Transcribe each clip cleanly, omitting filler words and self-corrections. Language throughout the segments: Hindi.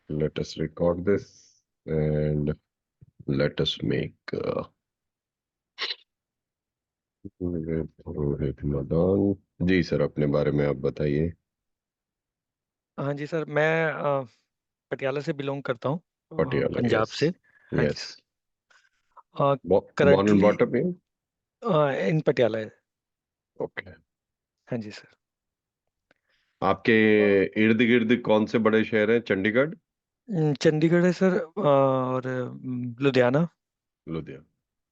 Let us record this and let us make Rohit Madan ji sir, अपने बारे में आप बताइए। हाँ जी सर, मैं पटियाला से बिलोंग करता हूँ, पटियाला, पंजाब यस। से। हाँ जी yes. Sir. Born and currently bottom in. In Patiala है। ओके। हाँ जी सर। आपके इर्द गिर्द कौन से बड़े शहर हैं? चंडीगढ़, चंडीगढ़ है सर, और लुधियाना। लुधियाना।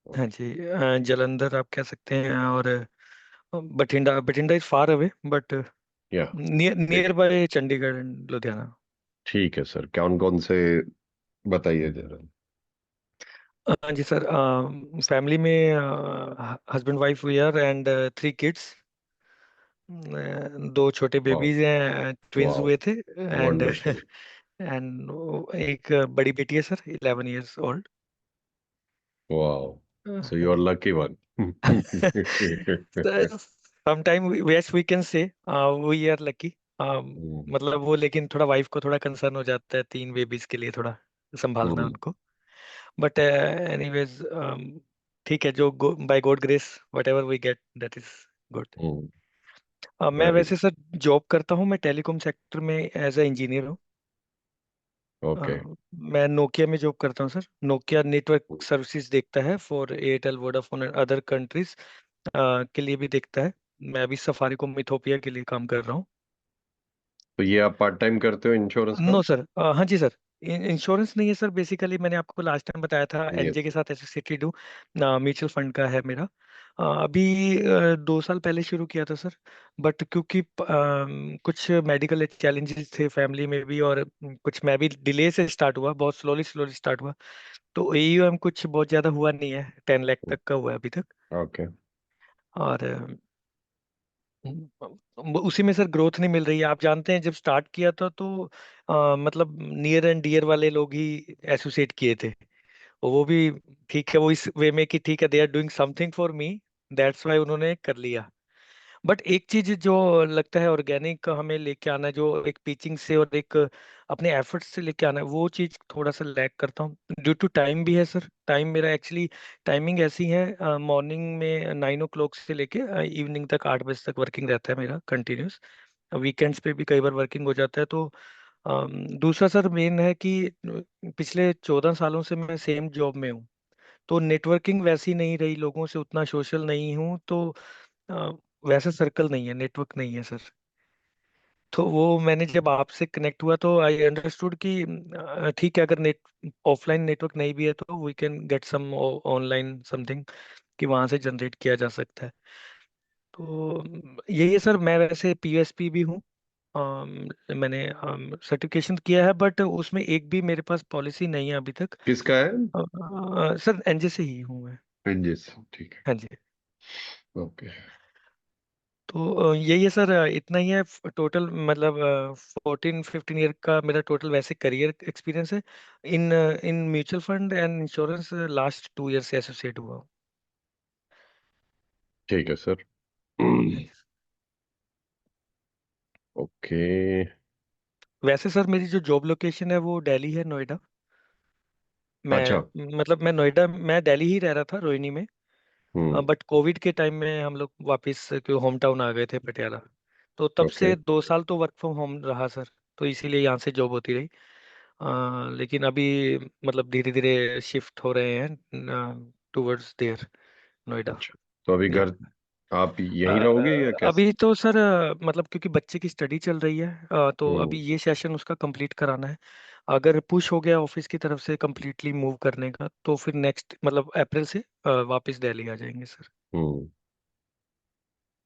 हाँ ओके। जी, जालंधर आप कह सकते हैं, और Bathinda. Bathinda is far away, but yeah near by Chandigarh and Ludhiana. ठीक है सर, कौन कौन से बताइए जरा। हाँ जी सर, फैमिली में husband wife we are, and 3 kids. दो छोटे वाह। बेबीज हैं, ट्विंस वाह। हुए थे। And wonderful. एंड एक बड़ी बेटी है सर, 11 years old। वाह। सो हाँ यू आर जी। Lucky one. Sometime yes we can say we are lucky. मतलब वो, लेकिन थोड़ा वाइफ को थोड़ा कंसर्न हो जाता है 3 बेबीज के लिए थोड़ा संभालना उनको। बट एनीवेज, ठीक है, जो by God grace whatever we get that is good. मैं वेरी वैसे सर जॉब करता हूँ, मैं टेलीकॉम सेक्टर में एज ए इंजीनियर हूँ। ओके। मैं नोकिया में जॉब करता हूँ सर। नोकिया नेटवर्क सर्विसेज देखता है for Airtel, Vodafone and other countries के लिए भी देखता है। मैं अभी सफारीकोम इथोपिया के लिए काम कर रहा हूँ। तो ये आप पार्ट टाइम करते हो इंश्योरेंस का? नो सर, हाँ जी सर। इंश्योरेंस नहीं है सर, बेसिकली मैंने आपको लास्ट टाइम बताया था, एनजे यस। के साथ एसोसिएटेड हूँ। म्यूचुअल फंड का है मेरा। अभी 2 साल पहले शुरू किया था सर। बट क्योंकि कुछ मेडिकल चैलेंजेस थे फैमिली में भी, और कुछ मैं भी डिले से स्टार्ट हुआ, बहुत स्लोली स्लोली स्टार्ट हुआ। तो एयूएम कुछ बहुत ज़्यादा हुआ नहीं है, 10 लाख तक का हुआ है अभी तक। ओके। और उसी में सर ग्रोथ नहीं मिल रही है। आप जानते हैं, जब स्टार्ट किया था तो मतलब नियर एंड डियर वाले लोग ही एसोसिएट किए थे। और वो भी ठीक है, वो इस वे में कि ठीक है, they are doing something for me, that's why उन्होंने कर लिया। बट एक चीज जो लगता है ऑर्गेनिक हमें लेके आना है, जो एक टीचिंग से और एक अपने एफर्ट्स से लेके आना है, वो चीज थोड़ा सा लैक करता हूँ ड्यू टू टाइम भी है सर। टाइम मेरा एक्चुअली टाइमिंग ऐसी है, मॉर्निंग में 9 o'clock से लेके इवनिंग तक 8 बजे तक वर्किंग रहता है मेरा कंटिन्यूस। वीकेंड्स पे भी कई बार वर्किंग हो जाता है। तो दूसरा सर मेन है कि पिछले 14 सालों से मैं सेम जॉब में हूँ। तो नेटवर्किंग वैसी नहीं रही, लोगों से उतना सोशल नहीं हूँ। तो अ, वैसा सर्कल नहीं है, नेटवर्क नहीं है सर। तो वो मैंने जब आपसे कनेक्ट हुआ तो आई अंडरस्टूड कि ठीक है, अगर नेट ऑफलाइन नेटवर्क नहीं भी है तो we can get some online something, कि वहां से जनरेट किया जा सकता है। तो यही है सर। मैं वैसे पीएसपी भी हूँ। मैंने सर्टिफिकेशन किया है, बट उसमें एक भी मेरे पास पॉलिसी नहीं है अभी तक। किसका है? सर एनजे से ही हूँ मैं। एनजीएस, ठीक है। हाँ जी। ओके। तो यही है सर, इतना ही है टोटल। मतलब 14-15 ईयर का मेरा टोटल वैसे करियर एक्सपीरियंस है। In in mutual fund and insurance last 2 year से एसोसिएट हुआ हूँ। ठीक है सर। हाँ जी। ओके। वैसे सर मेरी जो जॉब लोकेशन है वो दिल्ली है, नोएडा। अच्छा। मैं नोएडा, मैं दिल्ली ही रह रहा था, रोहिणी में। हम्म। बट कोविड के टाइम में हम लोग वापस क्यों होम टाउन आ गए थे, पटियाला। तो तब ओके। से 2 साल तो वर्क फ्रॉम होम रहा सर। तो इसीलिए यहाँ से जॉब होती रही। लेकिन अभी मतलब धीरे धीरे शिफ्ट हो रहे हैं टुवर्ड्स देयर, नोएडा। अच्छा, तो अभी या घर आप यहीं रहोगे या कैसे? अभी तो सर मतलब क्योंकि बच्चे की स्टडी चल रही है, तो हम्म। अभी ये सेशन उसका कंप्लीट कराना है। अगर पुश हो गया ऑफिस की तरफ से कंप्लीटली मूव करने का, तो फिर नेक्स्ट मतलब अप्रैल से वापस दिल्ली आ जाएंगे सर। हम्म।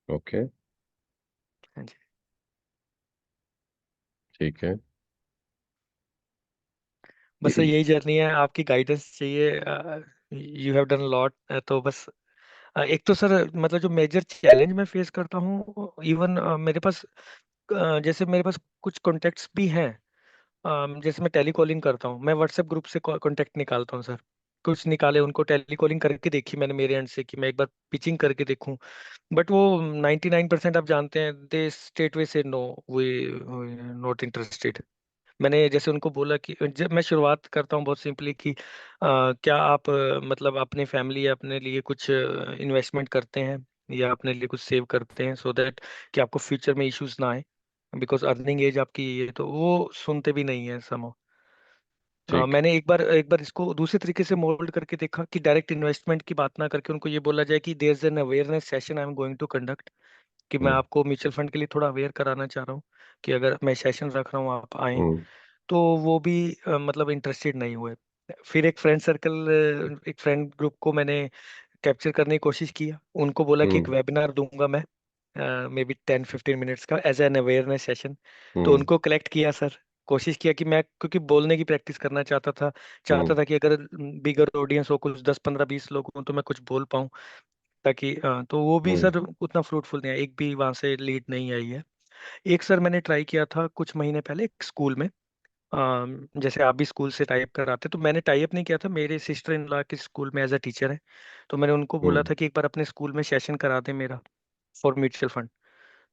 ओके। हाँ जी। ठीक है। बस सर यही जर्नी है, आपकी गाइडेंस चाहिए। You have done lot. तो बस एक तो सर मतलब जो मेजर चैलेंज मैं फेस करता हूँ, इवन मेरे पास जैसे मेरे पास कुछ कॉन्टेक्ट्स भी हैं। जैसे मैं टेली कॉलिंग करता हूँ, मैं व्हाट्सएप ग्रुप से कॉन्टेक्ट निकालता हूँ सर। कुछ निकाले, उनको टेली कॉलिंग करके देखी मैंने मेरे एंड से, कि मैं एक बार पिचिंग करके देखूं। बट वो 99% आप जानते हैं, दे स्ट्रेट वे से नो, वी नॉट इंटरेस्टेड। मैंने जैसे उनको बोला कि जब मैं शुरुआत करता हूँ बहुत सिंपली कि क्या आप मतलब अपने फैमिली या अपने लिए कुछ इन्वेस्टमेंट करते हैं या अपने लिए कुछ सेव करते हैं, सो दैट कि आपको फ्यूचर में इश्यूज ना आए, बिकॉज अर्निंग एज आपकी ये, तो वो सुनते भी नहीं है समो। ठीक। मैंने एक बार इसको दूसरे तरीके से मोल्ड करके देखा कि डायरेक्ट इन्वेस्टमेंट की बात ना करके उनको ये बोला जाए कि there is an awareness session I am going to conduct, कि मैं हम्म। आपको म्यूचुअल फंड के लिए थोड़ा अवेयर कराना चाह रहा हूँ, कि अगर मैं सेशन रख रहा हूँ आप आएं। हम्म। तो वो भी मतलब इंटरेस्टेड नहीं हुए। फिर एक फ्रेंड सर्कल, एक फ्रेंड ग्रुप को मैंने कैप्चर करने की कोशिश किया, उनको बोला कि एक हम्म। वेबिनार दूंगा मैं, मे बी 10-15 मिनट्स का एज एन अवेयरनेस सेशन। तो हम्म। उनको कलेक्ट किया सर, कोशिश किया कि मैं, क्योंकि बोलने की प्रैक्टिस करना चाहता था, हम्म। चाहता था कि अगर बिगर ऑडियंस हो, कुछ 10-15-20 लोग हों तो मैं कुछ बोल पाऊँ, ताकि तो वो भी हम्म। सर उतना फ्रूटफुल नहीं है, एक भी वहां से लीड नहीं आई है। एक सर मैंने ट्राई किया था कुछ महीने पहले एक स्कूल में, जैसे आप भी स्कूल से टाइप कराते, तो मैंने टाइप नहीं किया था, मेरे सिस्टर इन लॉ के स्कूल में एज अ टीचर है, तो मैंने उनको बोला हम्म। था कि एक बार अपने स्कूल में सेशन करा दें मेरा फॉर म्यूचुअल फंड।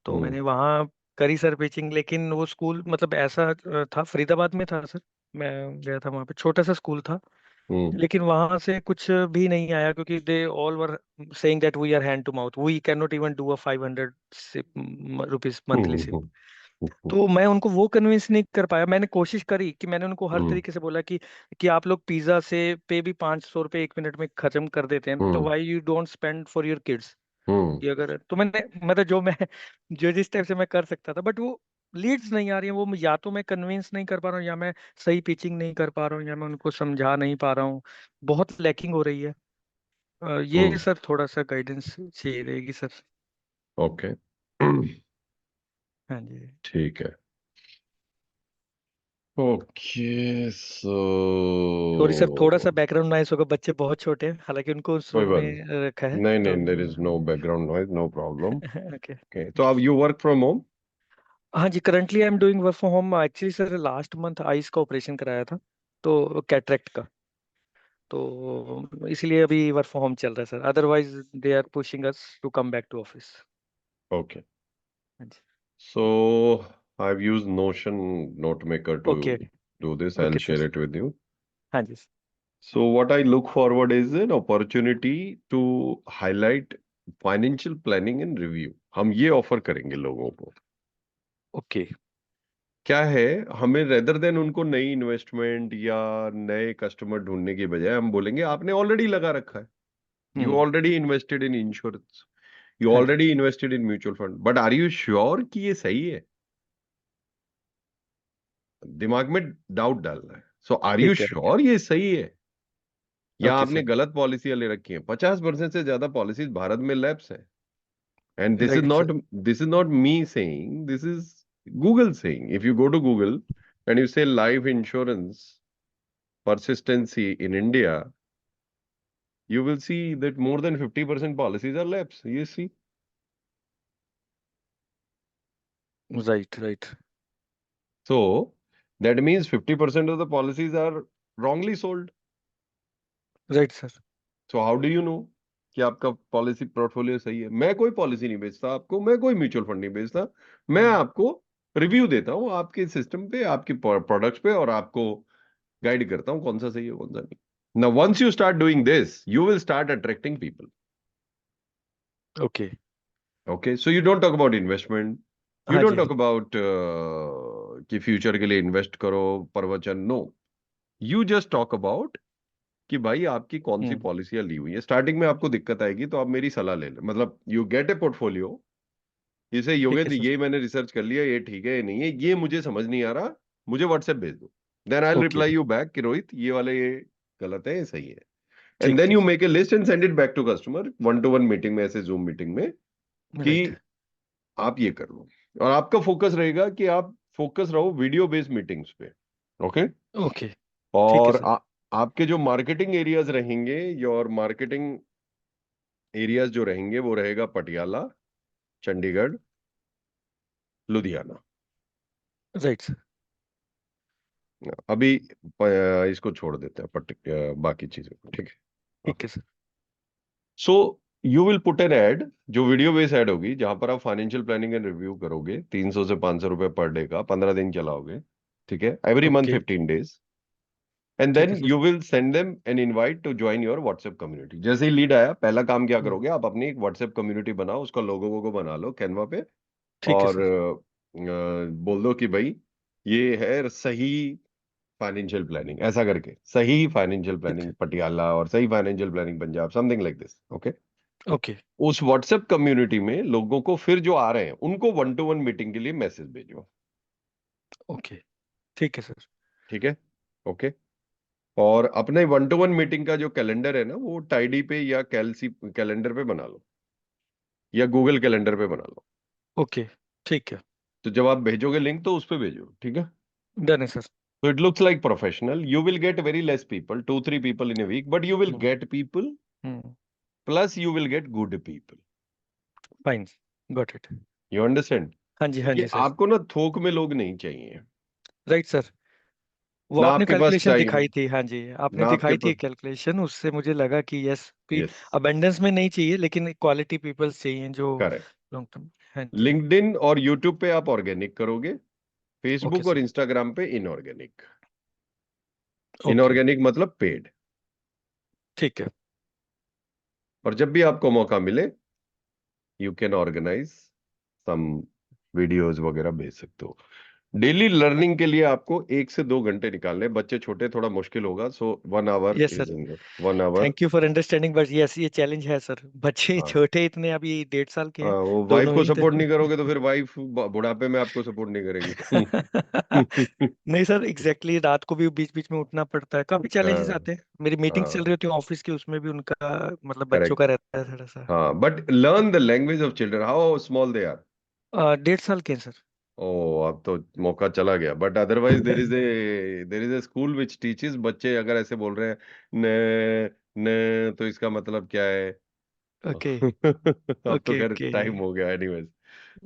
तो हम्म। मैंने वहाँ करी सर पिचिंग, लेकिन वो स्कूल मतलब ऐसा था, फरीदाबाद में था सर, मैं गया था वहाँ पे, छोटा सा स्कूल था, हम्म। लेकिन वहां से कुछ भी नहीं आया, क्योंकि they all were saying that we are hand to mouth, we can not even do a 500 rupees monthly hmm. SIP. Hmm. Hmm. तो मैं उनको वो कन्विंस नहीं कर पाया, मैंने कोशिश करी कि मैंने उनको हर हम्म। तरीके से बोला कि आप लोग पिज्जा से पे भी 500 रुपये 1 मिनट में खत्म कर देते हैं, तो hmm. Why you don't spend for your kids. Hmm. कि अगर तो मैंने मतलब जो मैं जो जिस टाइप से मैं कर सकता था, बट वो लीड्स नहीं आ रही हैं, वो या तो मैं कन्विंस नहीं कर पा रहा हूँ, या मैं सही पिचिंग नहीं कर पा रहा हूँ, या मैं उनको समझा नहीं पा रहा हूँ, बहुत लैकिंग हो रही है। ये हम्म। सर थोड़ा सा गाइडेंस चाहिए रहेगी सर। ओके। हाँ जी। ठीक है। ओके सो सॉरी सर, थोड़ा सा बैकग्राउंड नॉइस होगा, बच्चे बहुत छोटे हैं, हालांकि उनको उस कोई रूम बात में रखा है नहीं, तो। नहीं, there is no background noise, no problem. Okay. Okay, तो अब यू वर्क फ्रॉम होम? हाँ जी, currently I am doing work from home, actually sir last month eyes का ऑपरेशन कराया था, तो कैटरेक्ट का, तो इसलिए अभी वर्क फ्रॉम होम चल रहा है sir, otherwise they are pushing us to come back to office. Okay, हाँ जी। So I have used Notion note maker to okay. do this. I'll okay share sir. it with you. हाँ जी। So what I look forward is an opportunity to highlight financial planning and review. हम ये ऑफर करेंगे लोगों को। ओके। क्या है, हमें रेदर देन उनको नई इन्वेस्टमेंट या नए कस्टमर ढूंढने की बजाय हम बोलेंगे आपने ऑलरेडी लगा रखा है। You hmm. Already invested in insurance, you हाँ जी। Already invested in mutual fund, but are you sure कि ये सही है? दिमाग में डाउट डालना है। सो आर यू ठीक है। श्योर ये सही है, या ओके आपने सर। गलत पॉलिसियां ले रखी हैं? 50% से ज्यादा पॉलिसीज भारत में लैप्स हैं। And right sir. This is not me saying, this is Google saying. If you go to Google and you say life insurance persistency in India, you will see that more than 50% policies are lapse. You see, right right. so that means 50% of the policies are wrongly sold. Right sir. So how do you know कि आपका पॉलिसी पोर्टफोलियो सही है? मैं कोई पॉलिसी नहीं बेचता आपको, मैं कोई म्यूचुअल फंड नहीं बेचता, मैं हम्म। आपको रिव्यू देता हूँ आपके सिस्टम पे, आपके प्रोडक्ट्स पे, और आपको गाइड करता हूँ कौन सा सही है कौन सा नहीं। Now once you start doing this, you will start attracting people. Okay. Okay, so you don't talk about investment, you हाँ don't जी। talk about कि फ्यूचर के लिए इन्वेस्ट करो, प्रवचन, no. You just talk about कि भाई आपकी कौन सी हम्म। पॉलिसियां ली हुई है। स्टार्टिंग में आपको दिक्कत आएगी तो आप मेरी सलाह ले लें, मतलब यू गेट ए पोर्टफोलियो, इसे ठीक है योगेंद्र सर। ये मैंने रिसर्च कर लिया, ये ठीक है ये नहीं है, ये मुझे समझ नहीं आ रहा, मुझे व्हाट्सएप भेज दो। Then I okay. Reply you back कि रोहित ये वाले ये गलत है ये सही है। एंड ठीक देन है you sir. Make a list and send it back to customer, one to one meeting में, ऐसे जूम मीटिंग में, कि राइट। आप ये कर लो। और आपका फोकस रहेगा कि आप फोकस रहो वीडियो बेस्ड मीटिंग्स पे। ओके। ओके। ठीक है और सर। आपके जो मार्केटिंग एरियाज रहेंगे, योर मार्केटिंग एरियाज जो रहेंगे वो रहेगा पटियाला, चंडीगढ़, लुधियाना। Right sir. अभी इसको छोड़ देते हैं बाकी चीजों को, ठीक है। ठीक है sir. So you will put an ad, जो वीडियो बेस एड होगी, जहां पर आप फाइनेंशियल प्लानिंग एंड रिव्यू करोगे, 300 से 500 रुपए पर डे का, 15 दिन चलाओगे। ठीक है, every month okay 15 days. And ठीक देन है sir. You will send them an invite to join your WhatsApp community. जैसे ही लीड आया, पहला काम क्या हम्म, करोगे, आप अपनी एक व्हाट्सएप कम्युनिटी बनाओ, उसका लोगो वोगो बना लो कैनवा पे, ठीक है और सर। बोल दो कि भाई ये है सही फाइनेंशियल प्लानिंग, ऐसा करके सही फाइनेंशियल ठीक प्लानिंग है। पटियाला और सही financial planning Punjab, something like this. Okay. Okay उस व्हाट्सएप कम्युनिटी में लोगों को फिर जो आ रहे हैं उनको 1-to-1 मीटिंग के लिए मैसेज भेजो। ओके ठीक है सर। ठीक है। ओके। और अपने 1-to-1 मीटिंग का जो कैलेंडर है ना, वो टाइडी पे या कैलसी कैलेंडर पे बना लो, या गूगल कैलेंडर पे बना लो। ओके ठीक है। तो जब आप भेजोगे लिंक तो उस पे भेजो, ठीक है। डन है sir. So it looks like professional. You will get very less people, 2-3 people in a week, but you will hmm get people, hmm plus you will get good people. Fine, got it. You understand? हाँ क्योंकि जी सर। आपको ना थोक में लोग नहीं चाहिए, राइट सर। वो ना आपने आपके पास कैलकुलेशन टाइम, दिखाई थी, हाँ जी आपने ना आपके दिखाई थी पास। कैलकुलेशन, उससे मुझे लगा कि यस कि यस, अबेंडेंस में नहीं चाहिए, लेकिन क्वालिटी पीपल्स चाहिए जो करेक्ट। Long term. हाँ जी। लिंक्डइन और यूट्यूब पे आप ऑर्गेनिक करोगे, ओके फेसबुक और सर। इंस्टाग्राम पे इनऑर्गेनिक। ओके इनऑर्गेनिक मतलब पेड। ठीक है। और जब भी आपको मौका मिले, you can organise some videos वगैरह भेज सकते हो। डेली लर्निंग के लिए आपको 1 से 2 घंटे निकालने, बच्चे छोटे थोड़ा मुश्किल होगा, so 1 hour yes is sir. In, 1 hour. Thank you for understanding, but yes ये चैलेंज है सर, बच्चे हाँ, छोटे इतने, अभी 1.5 साल के हैं वो वाइफ दोनों को ही तो। सपोर्ट नहीं करोगे तो फिर वाइफ बुढ़ापे में आपको सपोर्ट नहीं करेगी। नहीं सर, एग्जैक्टली रात को भी बीच बीच में उठना पड़ता है, काफी चैलेंजेस हाँ आते हैं। मेरी मीटिंग चल हाँ, रही होती है ऑफिस की, उसमें भी उनका मतलब बच्चों का करेक्ट। रहता है थोड़ा सा। हाँ, but learn the language of children, how small they are. 1.5 साल के हैं सर। ओ, अब तो मौका चला गया, but otherwise there is a school which teaches, बच्चे अगर ऐसे बोल रहे हैं न न, तो इसका मतलब क्या है। ओके अब तो ओके खैर ओके टाइम हो गया anyways.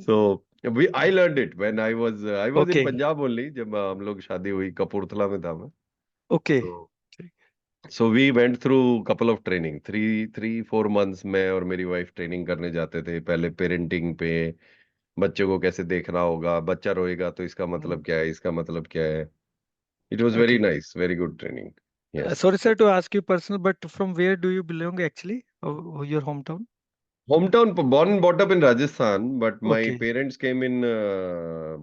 So we I learned it when I was in okay Punjab only, जब हम लोग शादी हुई कपूरथला में था मैं। ओके तो so we went through couple of training, 3-4 months में और मेरी वाइफ ट्रेनिंग करने जाते थे, पहले पेरेंटिंग पे, बच्चे को कैसे देखना होगा, बच्चा रोएगा तो इसका मतलब क्या है, इसका मतलब क्या है। It was very okay. Nice, very good training. Yes. Sorry sir to ask you personal, but from where do you belong actually, your home town? Home town, born and brought up in Rajasthan, but my okay parents came in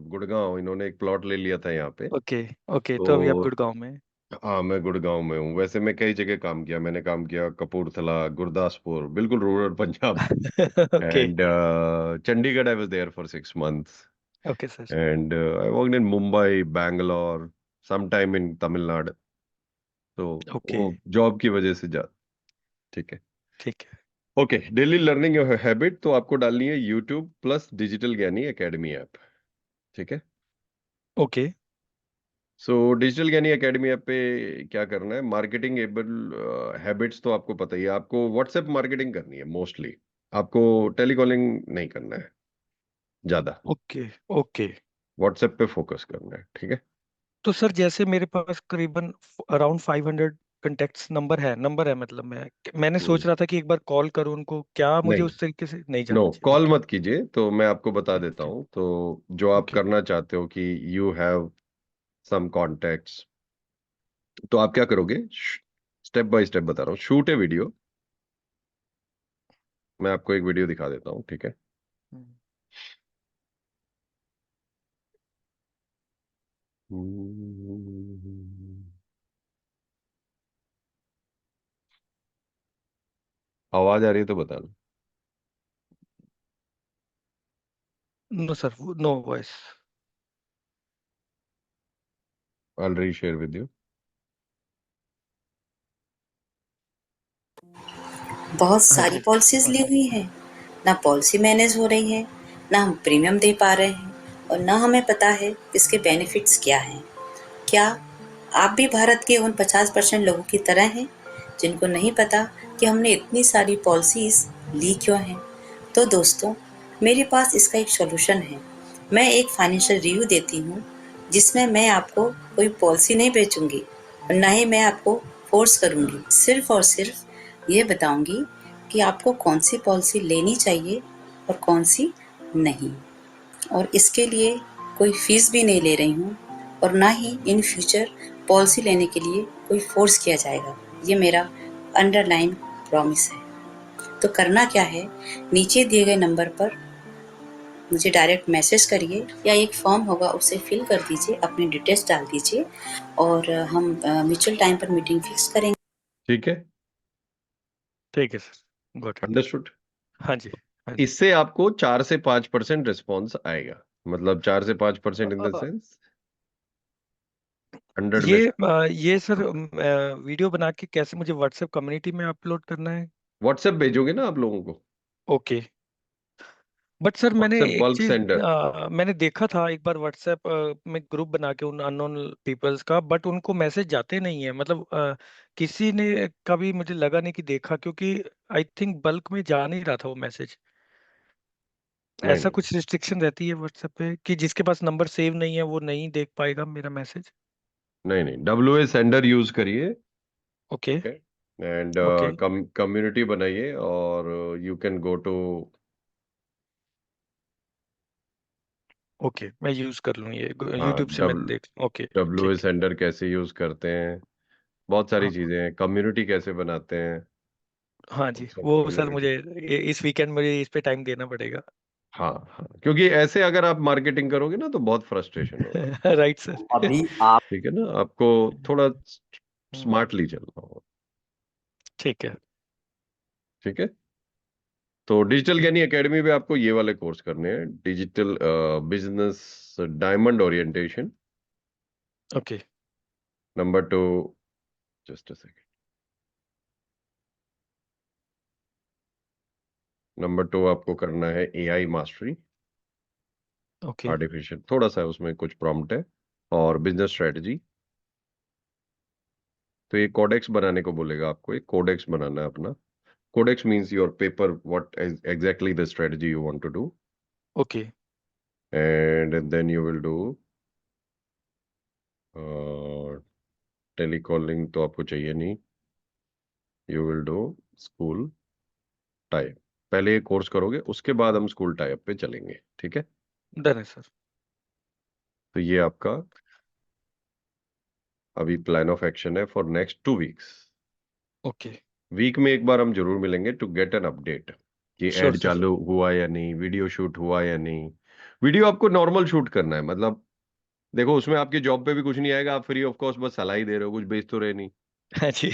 Gurgaon, इन्होंने एक प्लॉट ले लिया था यहाँ पे। ओके ओके, तो अभी आप तो गुड़गांव में? हाँ, मैं गुड़गांव में हूँ, वैसे मैं कई जगह काम किया, मैंने काम किया कपूरथला, गुरदासपुर, बिल्कुल rural Punjab, okay and Chandigarh I was there for 6 months, okay sir. And I worked in Mumbai, Bangalore, some time in Tamil Nadu. तो ओके वो जॉब की वजह से जा। ठीक है। ठीक है। ओके, डेली लर्निंग हैबिट तो आपको डालनी है यूट्यूब प्लस डिजिटल ज्ञानी एकेडमी ऐप। ठीक है। ओके सो डिजिटल ज्ञानी एकेडमी ऐप पे क्या करना है, मार्केटिंग एबल हैबिट्स तो आपको पता ही है, आपको व्हाट्सएप मार्केटिंग करनी है मोस्टली, आपको टेलीकॉलिंग नहीं करना है ज्यादा, ओके ओके। व्हाट्सएप पे फोकस करना है। ठीक है। तो सर जैसे मेरे पास करीबन अराउंड 500 कॉन्टेक्ट्स नंबर है, मतलब मैंने सोच हम्म, रहा था कि एक बार कॉल करूं उनको, क्या मुझे नहीं, उस तरीके से नहीं नो, जाना चाहिए? कॉल ओके मत कीजिए, तो मैं आपको बता देता ओके हूँ, तो जो आप ओके करना चाहते हो कि यू हैव सम कॉन्टेक्ट्स, तो आप क्या करोगे, स्टेप बाय स्टेप बता रहा हूँ, शूट ए वीडियो। मैं आपको एक वीडियो दिखा देता हूँ, ठीक है। आवाज आ रही है तो बताना। No sir, no voice. Already share with you. बहुत हाँ सारी जी पॉलिसीज ली हुई हैं, ना पॉलिसी मैनेज हो रही है, ना हम प्रीमियम दे पा रहे हैं, और ना हमें पता है इसके बेनिफिट्स क्या हैं। क्या आप भी भारत के उन 50% लोगों की तरह हैं जिनको नहीं पता कि हमने इतनी सारी पॉलिसीज ली क्यों हैं? तो दोस्तों, मेरे पास इसका एक सॉल्यूशन है। मैं एक फाइनेंशियल रिव्यू देती हूँ जिसमें मैं आपको कोई पॉलिसी नहीं बेचूंगी और ना ही मैं आपको फोर्स करूंगी। सिर्फ और सिर्फ ये बताऊंगी कि आपको कौन सी पॉलिसी लेनी चाहिए और कौन सी नहीं, और इसके लिए कोई फीस भी नहीं ले रही हूँ और ना ही इन फ्यूचर पॉलिसी लेने के लिए कोई फोर्स किया जाएगा। ये मेरा अंडरलाइन प्रॉमिस है। तो करना क्या है, नीचे दिए गए नंबर पर मुझे डायरेक्ट मैसेज करिए या एक फॉर्म होगा उसे फिल कर दीजिए, अपनी डिटेल्स डाल दीजिए और हम म्यूचुअल टाइम पर मीटिंग फिक्स करेंगे। ठीक है, ठीक है सर, गॉट इट। अंडरस्टूड। हाँ जी, हाँ जी। इससे आपको 4 से 5% रिस्पॉन्स आएगा, मतलब 4 से 5% इन द सेंस 100 में ये सर वीडियो बना के कैसे मुझे व्हाट्सएप कम्युनिटी में अपलोड करना है? व्हाट्सएप भेजोगे ना आप लोगों को, ओके। बट सर मैंने व्हाट्सएप एक बल्क चीज सेंडर। मैंने देखा था एक बार व्हाट्सएप में ग्रुप बना के उन अननोन पीपल्स का, बट उनको मैसेज जाते नहीं है। मतलब किसी ने कभी मुझे लगा नहीं कि देखा, क्योंकि आई थिंक बल्क में जा नहीं रहा था वो मैसेज। नहीं ऐसा नहीं कुछ रिस्ट्रिक्शन रहती है व्हाट्सएप पे कि जिसके पास नंबर सेव नहीं है वो नहीं देख पाएगा मेरा मैसेज? नहीं नहीं, WA सेंडर यूज करिए, okay. Okay, and okay. Community बनाइए और you can go to okay, मैं यूज कर लूँ ये, हाँ यूट्यूब से मैं देख। ओके। WA ठीक है। सेंडर कैसे यूज करते हैं, बहुत सारी हाँ। चीजें हैं, कम्युनिटी कैसे बनाते हैं, हाँ वो जी, सब वो सर कम्युनिटी। मुझे इस वीकेंड मुझे इस पे टाइम देना पड़ेगा। हाँ हाँ, क्योंकि ऐसे अगर आप मार्केटिंग करोगे ना तो बहुत फ्रस्ट्रेशन होगा। Right sir. अभी आप ठीक है ना, आपको थोड़ा हम्म, स्मार्टली चलना होगा। ठीक है। ठीक है, तो डिजिटल ज्ञानी एकेडमी में आपको ये वाले कोर्स करने हैं, digital business diamond orientation, okay. Number 2, just a second, number 2 आपको करना है AI मास्टरी, ओके। आर्टिफिशियल, थोड़ा सा उसमें कुछ प्रॉम्प्ट है, और बिजनेस स्ट्रेटजी। तो ये कोडेक्स बनाने को बोलेगा, आपको एक कोडेक्स बनाना है अपना। Codex means your paper, what exactly the strategy you want to do, okay. And then you will do telecalling, तो आपको चाहिए नहीं, you will do school type. पहले ये कोर्स करोगे, उसके बाद हम स्कूल टाइप पे चलेंगे, ठीक है। डन है सर। तो ये आपका अभी प्लान ऑफ एक्शन है for next 2 weeks. Okay. Week में एक बार हम जरूर मिलेंगे टू गेट एन अपडेट कि श्योर एड सर। चालू हुआ या नहीं, वीडियो शूट हुआ या नहीं। वीडियो आपको नॉर्मल शूट करना है, मतलब देखो उसमें आपकी जॉब पे भी कुछ नहीं आएगा, आप फ्री ऑफ कॉस्ट बस सलाह ही दे रहे हो, कुछ बेच तो रहे नहीं। हाँ जी।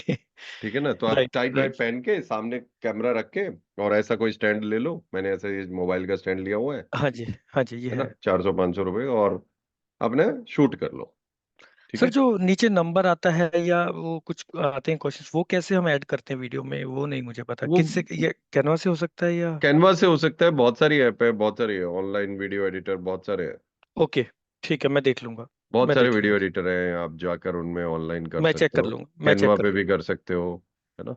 ठीक है ना, तो आप राइट टाई टाई राइट। पहन के सामने कैमरा रख के, और ऐसा कोई स्टैंड ले लो, मैंने ऐसे मोबाइल का स्टैंड लिया हुआ हाँ जी, हाँ जी, ये है ना, है। 400-500 रुपए, और अपने शूट कर लो, ठीक सर है। जो नीचे नंबर आता है या वो कुछ आते हैं क्वेश्चंस, वो कैसे हम ऐड करते हैं वीडियो में? वो नहीं मुझे पता, वो किससे? ये कैनवा से हो सकता है या? कैनवा से हो सकता है, बहुत सारी ऐप है, बहुत सारी ऑनलाइन वीडियो एडिटर, बहुत सारे हैं, ओके, ठीक है, मैं देख लूंगा। बहुत मैं सारे देख वीडियो लूंगा। एडिटर हैं, आप जाकर उनमें ऑनलाइन कर मैं चेक सकते कर हो, लूंगा, मैं चेक कैनवा कर पे भी लूंगा। कर सकते हो, है ना।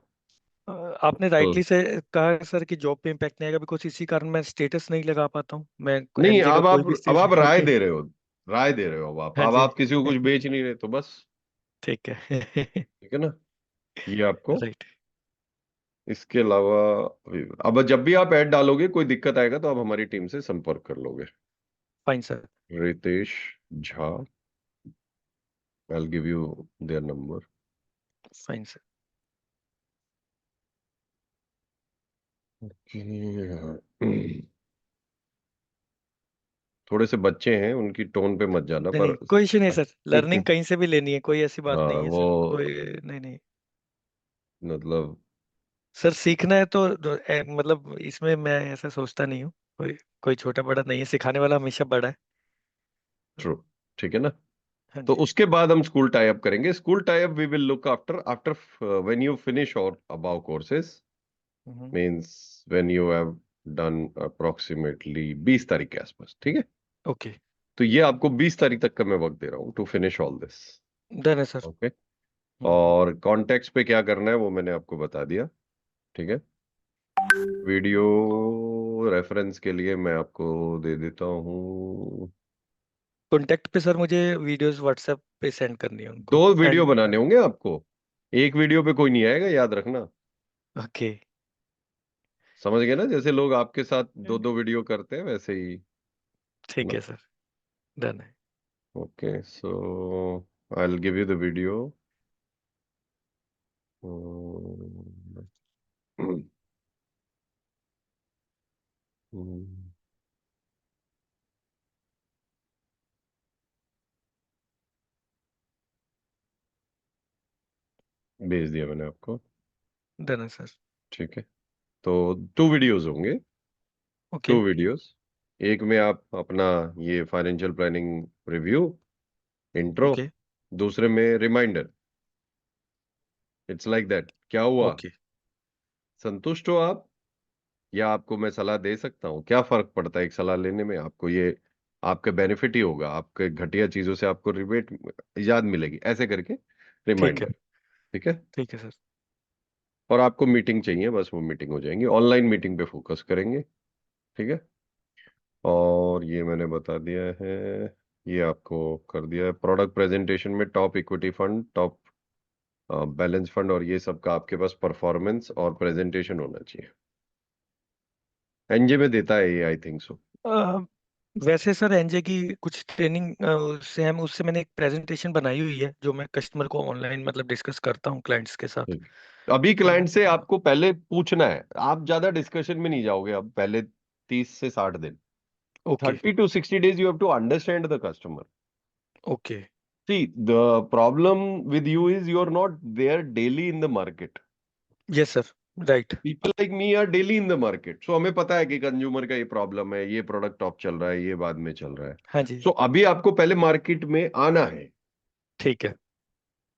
आपने कल राइटली से कहा सर कि जॉब पे इम्पैक्ट नहीं आएगा, बिकॉज इसी कारण मैं स्टेटस नहीं लगा पाता हूँ। मैं नहीं, एम जगह अब कोई आप भी अब आप राय ओके। दे रहे हो, राय दे रहे हो, हाँ अब जी। आप किसी को कुछ बेच नहीं रहे, तो बस, ठीक है। ठीक है ना, ये आपको। राइट। इसके अलावा अब जब भी आप ऐड डालोगे, कोई दिक्कत आएगा तो आप हमारी टीम से संपर्क कर लोगे। Fine sir. Ritesh Jha, I will give you their number. Fine sir. थोड़े से बच्चे हैं, उनकी टोन पे मत जाना, नहीं पर नहीं, कोई इशू नहीं सर, लर्निंग कहीं से भी लेनी है, कोई ऐसी बात हाँ नहीं है वो सर, कोई। नहीं नहीं मतलब सर, सीखना है तो मतलब इसमें मैं ऐसा सोचता नहीं हूँ। कोई कोई छोटा बड़ा नहीं है, सिखाने वाला हमेशा बड़ा है। ट्रू, ठीक है ना। हाँ तो जी। उसके बाद हम स्कूल टाई अप करेंगे, school tie up we will look after after when you finish और about courses, hmm, means when you have done approximately 20 तारीख के आसपास, ठीक है। ओके। तो ये आपको 20 तारीख तक का मैं वक्त दे रहा हूँ to finish all this, done है सर। ओके। और कॉन्टेक्स्ट पे क्या करना है वो मैंने आपको बता दिया, ठीक है। वीडियो रेफरेंस के लिए मैं आपको दे देता हूँ, कॉन्टेक्ट पे सर मुझे वीडियोस व्हाट्सएप पे सेंड करनी है दो उनको वीडियो एंड। बनाने होंगे आपको, एक वीडियो पे कोई नहीं आएगा, याद रखना। ओके। समझ गए ना, जैसे लोग आपके साथ 2-2 वीडियो करते हैं वैसे ही, है ठीक ना। है सर। डन है। Okay, so I'll give you the video. Hmm. Hmm. भेज दिया मैंने आपको। डन है सर। ठीक है, तो 2 वीडियोस होंगे, ओके 2 वीडियोस। एक में आप अपना ये financial planning review intro, okay दूसरे में रिमाइंडर। इट्स लाइक दैट, क्या हुआ, ओके संतुष्ट हो आप, या आपको मैं सलाह दे सकता हूँ? क्या फर्क पड़ता है एक सलाह लेने में? आपको ये आपके बेनिफिट ही होगा, आपके घटिया चीजों से आपको रिबेट याद मिलेगी, ऐसे करके ठीक है रिमाइंडर। ठीक है, ठीक है सर। और आपको मीटिंग चाहिए, बस वो मीटिंग हो जाएंगी, ऑनलाइन मीटिंग पे फोकस करेंगे। ठीक है, और ये मैंने बता दिया है, ये आपको कर दिया है। प्रोडक्ट प्रेजेंटेशन में top equity fund, top balance fund और ये सब का आपके पास परफॉर्मेंस और प्रेजेंटेशन होना चाहिए। एनजे में देता है ये, आई थिंक सो। अ, वैसे सर एनजे की कुछ ट्रेनिंग उससे हम उससे मैंने एक प्रेजेंटेशन बनाई हुई है जो मैं कस्टमर को ऑनलाइन मतलब डिस्कस करता हूँ क्लाइंट्स के साथ। ठीक, अभी तो क्लाइंट से आपको पहले पूछना है, आप ज्यादा डिस्कशन में नहीं जाओगे अब, पहले 30 से 60 दिन, okay 30 to 60 days you have to understand the customer. Okay See, the problem with you is you are not there daily in the market. Yes sir right. People like me are daily in the market. So हमें पता है कि कंज्यूमर का ये प्रॉब्लम है, ये प्रोडक्ट टॉप चल रहा है, ये बाद में चल रहा है। हाँ जी So अभी आपको पहले मार्केट में आना है। ठीक है।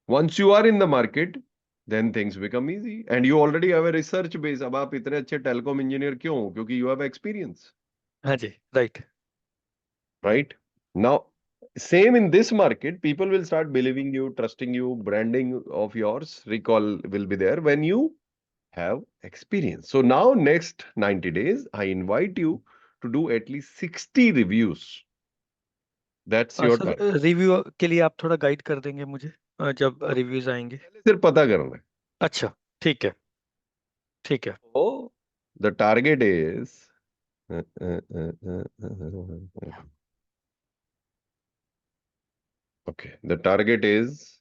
Once you are in the market, then things become easy. And you already have a research base. अब आप इतने अच्छे टेलीकॉम इंजीनियर क्यों हो? क्योंकि you have experience, हाँ जी right. right? Now, same in this market, people will start believing you, trusting you, branding of yours, recall will be there when you have experience. So now next 90 days, I invite you to do at least 60 reviews. That's your sir target. Review के लिए आप थोड़ा गाइड कर देंगे मुझे जब रिव्यूज आएंगे। पहले सिर्फ पता करना है। अच्छा ठीक है ठीक है। So the target is okay. The target is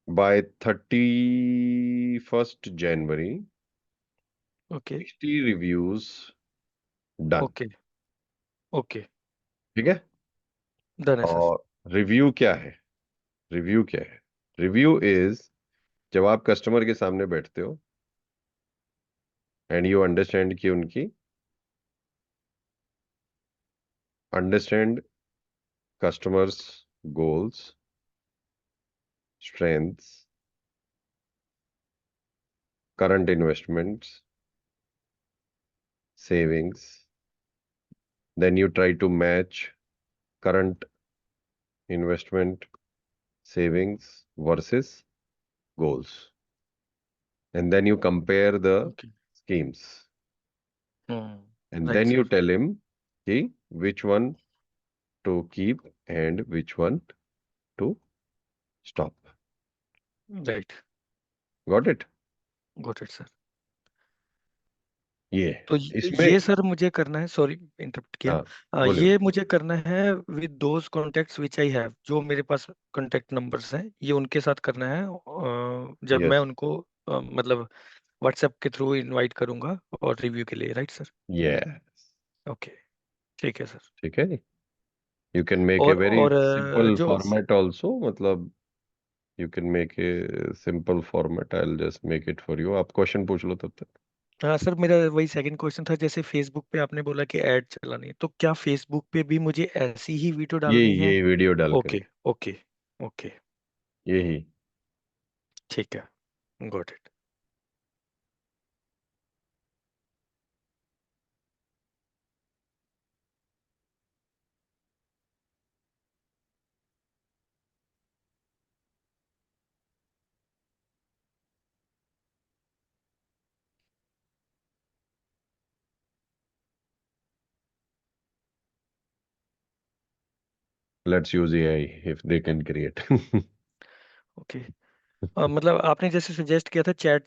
by 31st January, okay 60 reviews done. Okay okay ठीक है, डन है सर। और रिव्यू क्या है? रिव्यू क्या है? रिव्यू इज, जब आप कस्टमर के सामने बैठते हो एंड यू अंडरस्टैंड कि उनकी understand customers goals, strengths, current investments, savings, then you try to match current investment, savings versus goals, and then you compare the okay schemes, and right then you sir tell him कि which one to keep and which one to stop. Right Got it? Got it sir. ये तो इसमें, ये सर मुझे करना है, सॉरी इंटरप्ट किया। हाँ बोलिए। ये मुझे करना है with those contacts which I have, जो मेरे पास कॉन्टेक्ट नंबर्स हैं ये उनके साथ करना है। जब मैं यस, उनको मतलब व्हाट्सएप के थ्रू इनवाइट करूंगा और रिव्यू के लिए, राइट सर? यस, ओके ठीक है सर। ठीक है। You can make a very और सिंपल जो फॉर्मेट ऑल्सो, मतलब you can make a simple format. I'll just make it for you. आप क्वेश्चन पूछ लो तब तक। हाँ सर, मेरा वही सेकंड क्वेश्चन था, जैसे फेसबुक पे आपने बोला कि ऐड चलानी है, तो क्या फेसबुक पे भी मुझे ऐसी ही वीडियो डालनी है? ये वीडियो डाल कर, ओके ओके ओके यही। ठीक है, got it. Let's use AI if they can create. Okay मतलब आपने जैसे सजेस्ट किया था चैट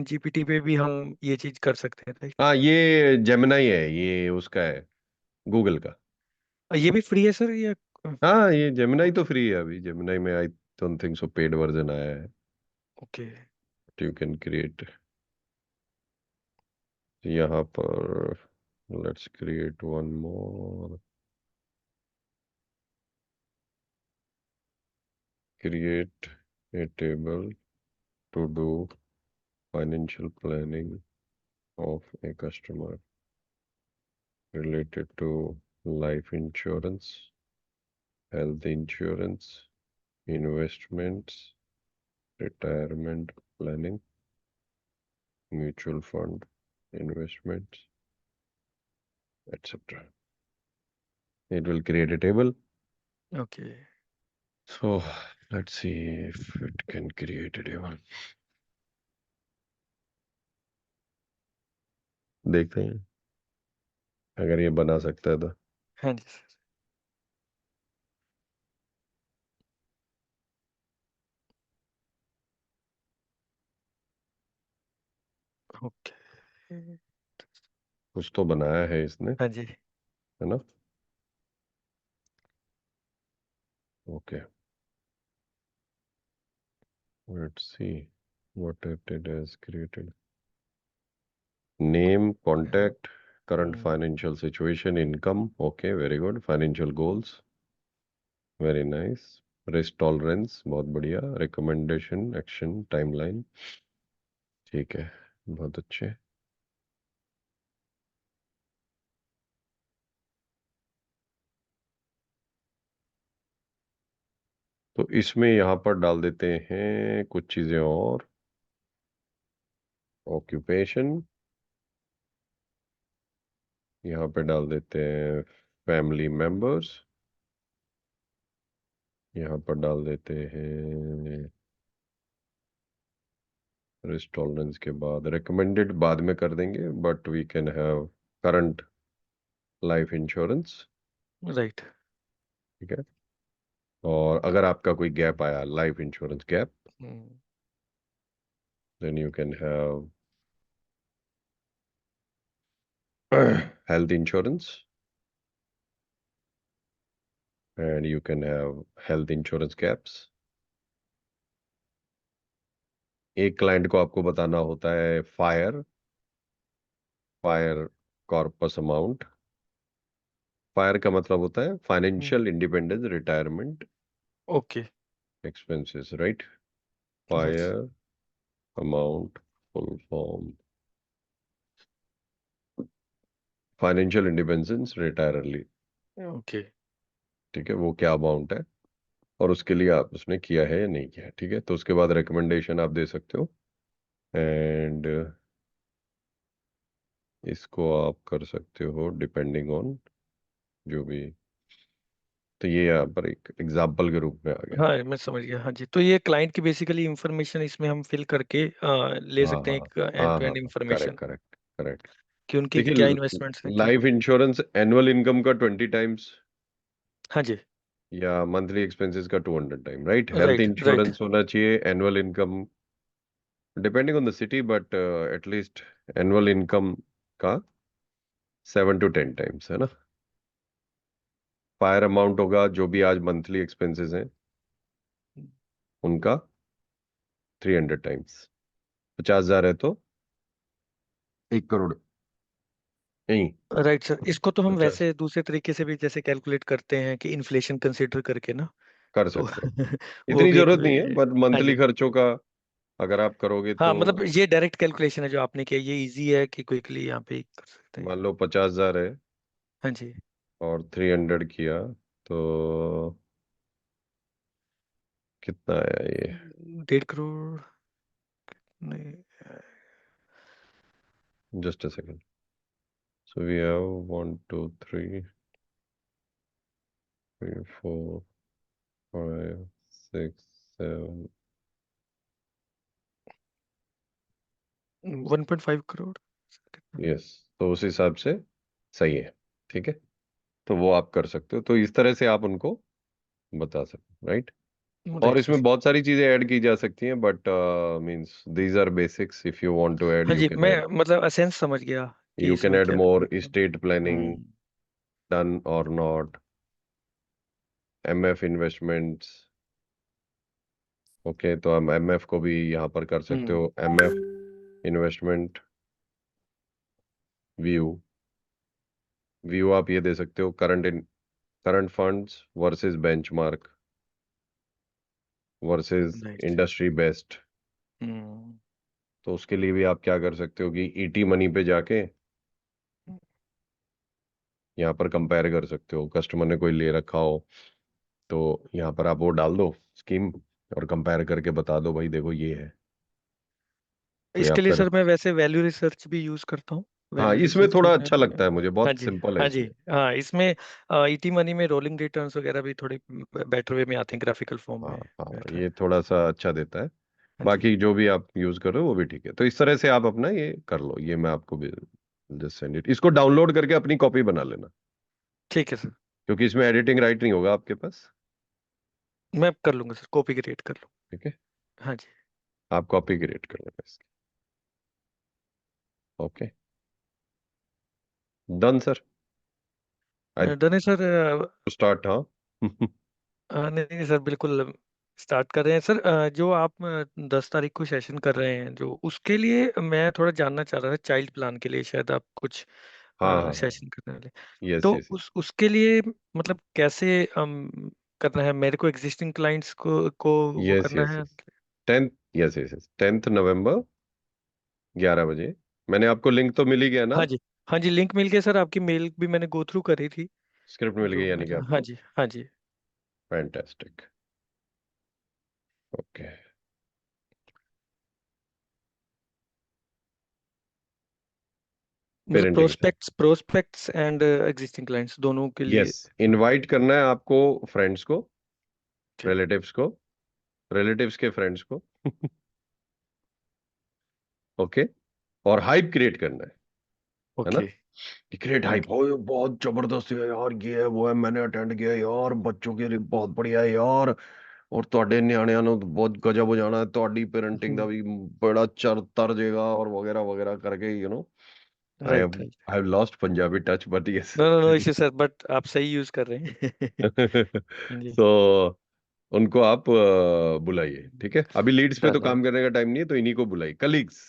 जीपीटी पे भी हम ये चीज कर सकते हैं, राइट? हाँ, ये जेमिनाई है, ये उसका है, गूगल का। ये भी फ्री है सर या? हाँ, ये जेमिनाई तो फ्री है अभी। जेमिनाई में I don't think so paid version आया है। ओके। यू कैन क्रिएट यहाँ पर। Let's create one more. Create a table to do financial planning of a customer related to life insurance, health insurance, investments, retirement planning, mutual fund investments, etc. It will create a table. Okay. So let's see if it can create a table. देखते हैं अगर ये बना सकता है तो। हाँ जी सर। ओके। कुछ तो बनाया है इसने, हाँ जी। है ना? Okay. Let's see what it has created. Name, contact, current financial situation, income. Okay, very good. Financial goals. Very nice. Risk tolerance. बहुत बढ़िया. Recommendation, action, timeline. ठीक है, बहुत अच्छे. तो इसमें यहाँ पर डाल देते हैं कुछ चीजें और. ऑक्यूपेशन यहाँ पे डाल देते हैं. फैमिली मेंबर्स यहाँ पर डाल देते हैं. रिस्क टॉलरेंस के बाद रिकमेंडेड बाद में कर देंगे, but we can have current life insurance. Right. ठीक है. और अगर आपका कोई गैप आया, life insurance gap, then you can have health insurance, and you can have health insurance gaps. एक क्लाइंट को आपको बताना होता है फायर कॉर्पस अमाउंट. फायर का मतलब होता है financial independence retirement okay. Expenses, right? Right. Fire amount full form financial independence retire early. Okay. ठीक है, वो क्या अमाउंट है और उसके लिए आप उसने किया है या नहीं किया है. ठीक है, तो उसके बाद रिकमेंडेशन आप दे सकते हो. एंड इसको आप कर सकते हो डिपेंडिंग ऑन जो भी. तो ये यहाँ पर एक एग्जाम्पल के रूप में आ गया. हाँ मैं समझ गया। हाँ जी, तो ये क्लाइंट की बेसिकली इंफॉर्मेशन इसमें हम फिल करके ले हाँ सकते हैं हाँ एक एंड हाँ टू हाँ, and correct information correct correct. कि उनकी देखिए, क्या इन्वेस्टमेंट्स हैं क्या। लाइफ इंश्योरेंस एनुअल इनकम का 20 टाइम्स हाँ जी। या मंथली एक्सपेंसेस का 200 time, right? Health right right. Insurance होना चाहिए annual income depending on the city, but at least annual income का 7 to 10 टाइम्स, है ना? फायर अमाउंट होगा जो भी आज मंथली एक्सपेंसेस हैं उनका 300 टाइम्स. 50,000 है तो 1 करोड़. नहीं, राइट सर, इसको तो हम 50 वैसे दूसरे तरीके से भी जैसे कैलकुलेट करते हैं कि इन्फ्लेशन कंसीडर करके ना, कर तो सकते हो. वो इतनी भी एक जरूरत वे नहीं है, है। बट हाँ मंथली जी। खर्चों का अगर आप करोगे हाँ तो मतलब ये डायरेक्ट कैलकुलेशन है जो आपने किया, ये इजी है कि क्विकली यहाँ पे कर सकते हैं। मान लो 50,000 है हाँ जी। और 300 किया तो कितना आया ये? 1.5 करोड़ नहीं। Just a second. So we have 1 2 3 4 5 6 7. 1.5 crore. Yes, तो उस हिसाब से सही है. ठीक है, तो वो आप कर सकते हो. तो इस तरह से आप उनको बता सकते हो, राइट? और राइट इसमें सर। बहुत सारी चीजें ऐड की जा सकती हैं, but means these are basics. If you want to add हाँ यू जी, कैन मैं ऐड. मतलब एसेंस समझ गया कि यू कैन इसमें ऐड क्या मोर करना है। स्टेट प्लानिंग, डन और नॉट. MF investments. ओके, तो हम MF को भी यहाँ पर कर सकते हो। MF इन्वेस्टमेंट व्यू आप ये दे सकते हो, current funds versus benchmark versus right. Industry best. तो उसके लिए भी आप क्या कर सकते हो कि ET मनी पे जाके यहाँ पर कंपेयर कर सकते हो। कस्टमर ने कोई ले रखा हो तो यहाँ पर आप वो डाल दो स्कीम और कंपेयर करके बता दो भाई देखो ये है। तो ये इसके आप लिए कर, सर मैं वैसे वैल्यू रिसर्च भी यूज करता हूँ। हाँ वैल्यू इसमें रिसर्च थोड़ा में अच्छा लगता है मुझे, हाँ बहुत जी, सिंपल है हाँ जी, इसमें। हाँ इसमें ईटी मनी में रोलिंग रिटर्न्स वगैरह भी थोड़े बेटर वे में आते हैं, ग्राफिकल फॉर्म हाँ में हाँ, बेटर है। ये थोड़ा सा अच्छा देता है। हाँ जी, बाकी जो भी आप यूज कर रहे हो वो भी ठीक है। तो इस तरह से आप अपना ये कर लो। ये मैं आपको जस्ट सेंड इट, इसको डाउनलोड करके अपनी कॉपी बना लेना, ठीक है सर, क्योंकि इसमें एडिटिंग राइट नहीं होगा आपके पास। मैं कर लूंगा सर, कॉपी क्रिएट कर लूँ। ठीक है, हाँ जी, आप कॉपी क्रिएट कर लेना इसकी। Okay, done sir. I done है सर। स्टार्ट। हाँ नहीं नहीं सर, बिल्कुल स्टार्ट कर रहे हैं सर। जो आप 10 तारीख को सेशन कर रहे हैं, जो उसके लिए मैं थोड़ा जानना चाह रहा था, चाइल्ड प्लान के लिए शायद आप कुछ हाँ हाँ हाँ, सेशन करने वाले। यस तो यस। उसके लिए मतलब कैसे करना है? मेरे को एग्जिस्टिंग क्लाइंट्स को वो यस करना यस है। Yes 10th, yes yes yes 10th नवंबर 11 बजे। मैंने आपको लिंक तो मिल ही गया ना? हाँ जी, हाँ जी, लिंक मिल गया सर, आपकी मेल भी मैंने गो थ्रू करी थी। स्क्रिप्ट मिल जो गई यानी कि मेरा, हाँ आपको? जी, हाँ जी, फैंटास्टिक। ओके, मतलब पेरेंटिंग से। प्रोस्पेक्ट्स एंड एग्जिस्टिंग क्लाइंट्स दोनों के लिए। यस, इनवाइट करना है आपको फ्रेंड्स को, ठीक, रिलेटिव्स को, रिलेटिव्स के फ्रेंड्स को ओके, और हाइप क्रिएट करना है ना? ओके, कि क्रिएट हाइप हो, ये बहुत जबरदस्त है यार, ये है वो है, मैंने अटेंड किया यार, बच्चों के लिए बहुत बढ़िया है यार, और ਤੁਹਾਡੇ ਨਿਆਣਿਆਂ ਨੂੰ ਬਹੁਤ ਗਜਬ ਹੋ ਜਾਣਾ, ਤੁਹਾਡੀ पेरेंटिंग ਦਾ ਵੀ ਬੜਾ ਚਰ ਤਰ ਜਾਏਗਾ, और वगैरह वगैरह करके I have right right. I have lost Punjabi touch but yes. No no no issue sir, but आप सही यूज कर रहे हैं। जी, सो उनको आप बुलाइए। ठीक है, अभी लीड्स पे तो चलो। काम करने का टाइम नहीं है, तो इन्हीं को बुलाइए। कलीग्स,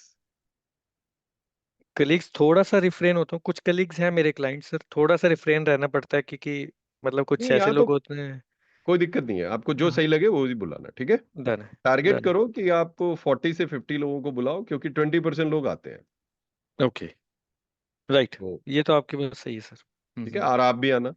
कलीग्स थोड़ा सा रिफ्रेन होता हूँ, कुछ कलीग्स हैं मेरे क्लाइंट सर, थोड़ा सा रिफ्रेन रहना पड़ता है, क्योंकि मतलब कुछ नहीं ऐसे यहाँ तो लोग होते हैं। कोई दिक्कत नहीं है, आपको जो हाँ, सही लगे वो ही बुलाना। ठीक है, डन है, टारगेट डन करो कि आप 40 से 50 लोगों को बुलाओ, क्योंकि 20% लोग आते हैं। है। ओके, राइट, तो ये तो आपकी बात सही है सर। ठीक है, और आप भी आना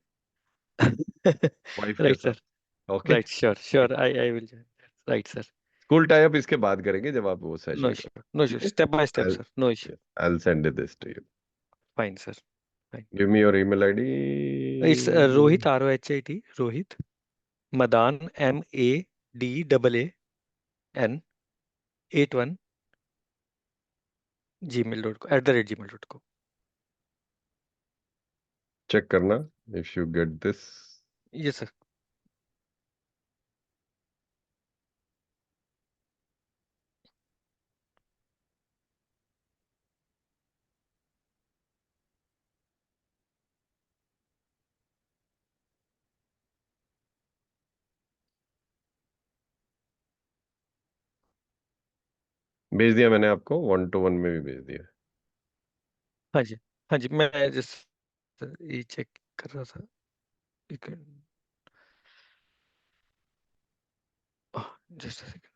वाइफ के राइट साथ। Sir, okay, right, sure sure, I will join. Right sir, school tie up इसके बाद करेंगे जब आप वो नो सेशन इश्यू, करो। नो इश्यू, ठीक है, step by step I'll, sir, no issue. yes, I'll send this to you. Fine sir, fine. Give me your email it's ID. Rohit, ROHIT, Rohit Madaan, MADAAN 81 gmail.com @gmail.com। Check करना if you get this. ये सर, भेज दिया मैंने आपको, 1-to-1 में भी भेज दिया। हाँ जी, हाँ जी, मैं जस्ट ये चेक कर रहा था। Just second.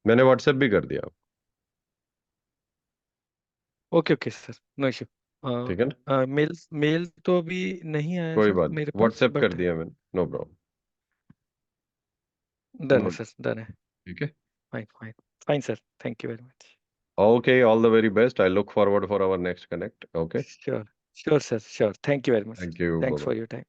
मैंने व्हाट्सएप भी कर दिया। ओके ओके सर, नो ठीक है ना, इश्यू। मेल मेल तो अभी नहीं आया कोई सर बात मेरे नहीं, पास, व्हाट्सएप कर बट दिया मैंने, नो प्रॉब्लम। डन है नो, सर, डन है। ठीक है। Fine fine, fine sir, thank you very much. Okay, all the very best. I look forward for our next connect. Okay, sure, sure sir, sure, thank you very much sir, thank you. Thanks Bye for bye. Your time.